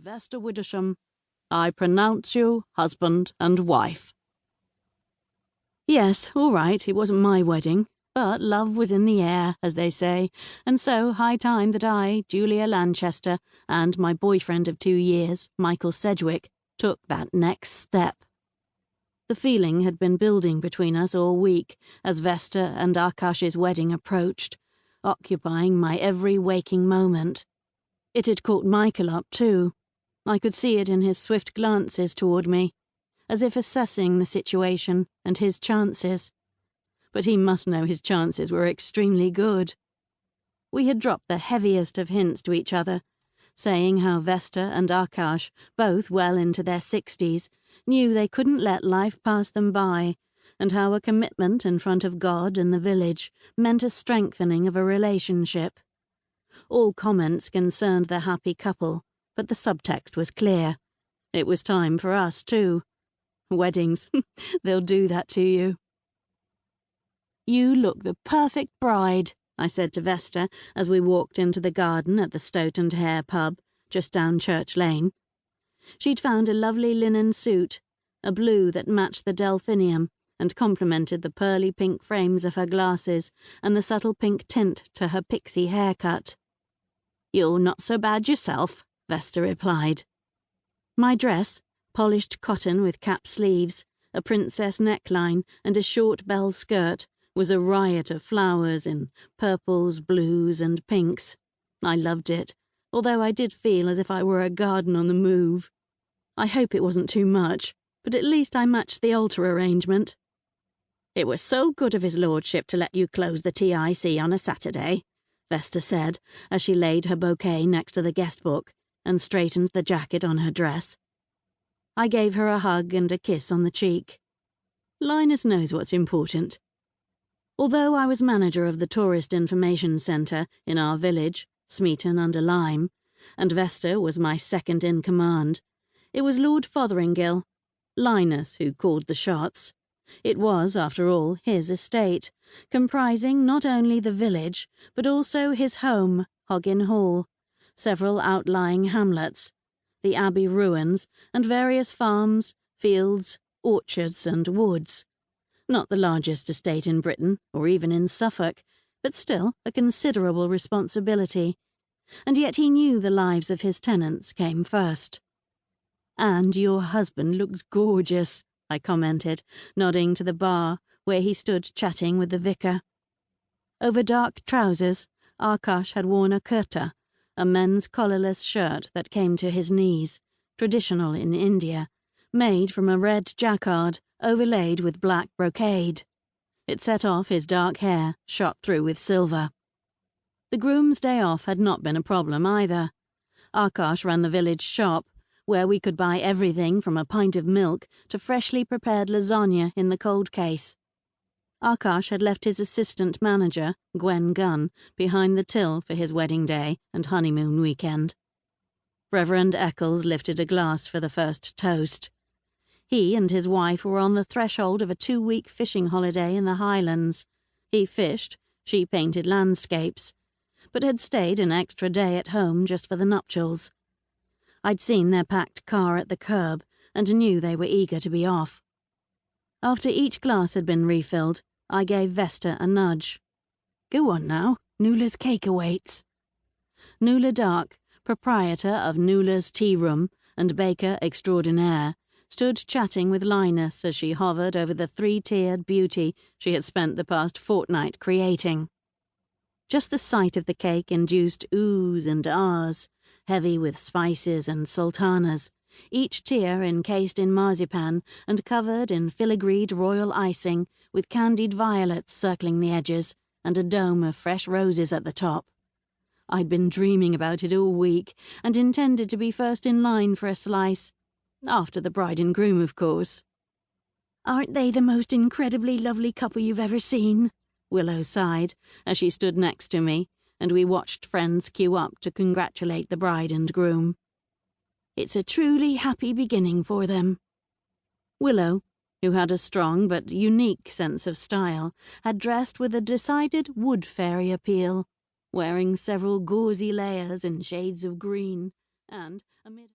Vesta Widdowsham, I pronounce you husband and wife. Yes, all right, it wasn't my wedding, but love was in the air, as they say, and so high time that I, Julia Lanchester, and my boyfriend of 2 years, Michael Sedgwick, took that next step. The feeling had been building between us all week as Vesta and Akash's wedding approached, occupying my every waking moment. It had caught Michael up too. I could see it in his swift glances toward me, as if assessing the situation and his chances. But he must know his chances were extremely good. We had dropped the heaviest of hints to each other, saying how Vesta and Akash, both well into their 60s, knew they couldn't let life pass them by, and how a commitment in front of God and the village meant a strengthening of a relationship. All comments concerned the happy couple, but the subtext was clear. It was time for us, too. Weddings, they'll do that to you. You look the perfect bride, I said to Vesta as we walked into the garden at the Stoat and Hare pub, just down Church Lane. She'd found a lovely linen suit, a blue that matched the delphinium and complemented the pearly pink frames of her glasses and the subtle pink tint to her pixie haircut. You're not so bad yourself, Vesta replied. My dress, polished cotton with cap sleeves, a princess neckline and a short bell skirt, was a riot of flowers in purples, blues and pinks. I loved it, although I did feel as if I were a garden on the move. I hope it wasn't too much, but at least I matched the altar arrangement. It was so good of his lordship to let you close the TIC on a Saturday, Vesta said, as she laid her bouquet next to the guest book and straightened the jacket on her dress. I gave her a hug and a kiss on the cheek. Linus knows what's important. Although I was manager of the Tourist Information Centre in our village, Smeaton-under-Lyme, and Vesta was my second in command, it was Lord Fotheringill, Linus, who called the shots. It was, after all, his estate, comprising not only the village, but also his home, Hoggin Hall, several outlying hamlets, the abbey ruins, and various farms, fields, orchards and woods. Not the largest estate in Britain, or even in Suffolk, but still a considerable responsibility. And yet he knew the lives of his tenants came first. And your husband looks gorgeous, I commented, nodding to the bar, where he stood chatting with the vicar. Over dark trousers, Akash had worn a kurta, a men's collarless shirt that came to his knees, traditional in India, made from a red jacquard overlaid with black brocade. It set off his dark hair, shot through with silver. The groom's day off had not been a problem either. Akash ran the village shop, where we could buy everything from a pint of milk to freshly prepared lasagna in the cold case. Akash had left his assistant manager, Gwen Gunn, behind the till for his wedding day and honeymoon weekend. Reverend Eccles lifted a glass for the first toast. He and his wife were on the threshold of a 2-week fishing holiday in the Highlands. He fished, she painted landscapes, but had stayed an extra day at home just for the nuptials. I'd seen their packed car at the curb and knew they were eager to be off. After each glass had been refilled, I gave Vesta a nudge. Go on now, Nula's cake awaits. Nula Dark, proprietor of Nula's Tea Room and baker extraordinaire, stood chatting with Linus as she hovered over the 3-tiered beauty she had spent the past fortnight creating. Just the sight of the cake induced oohs and ahs, heavy with spices and sultanas, each tier encased in marzipan and covered in filigreed royal icing with candied violets circling the edges and a dome of fresh roses at the top. I'd been dreaming about it all week and intended to be first in line for a slice. After the bride and groom, of course. Aren't they the most incredibly lovely couple you've ever seen? Willow sighed as she stood next to me, and we watched friends queue up to congratulate the bride and groom. It's a truly happy beginning for them. Willow, who had a strong but unique sense of style, had dressed with a decided wood fairy appeal, wearing several gauzy layers in shades of green, and, amid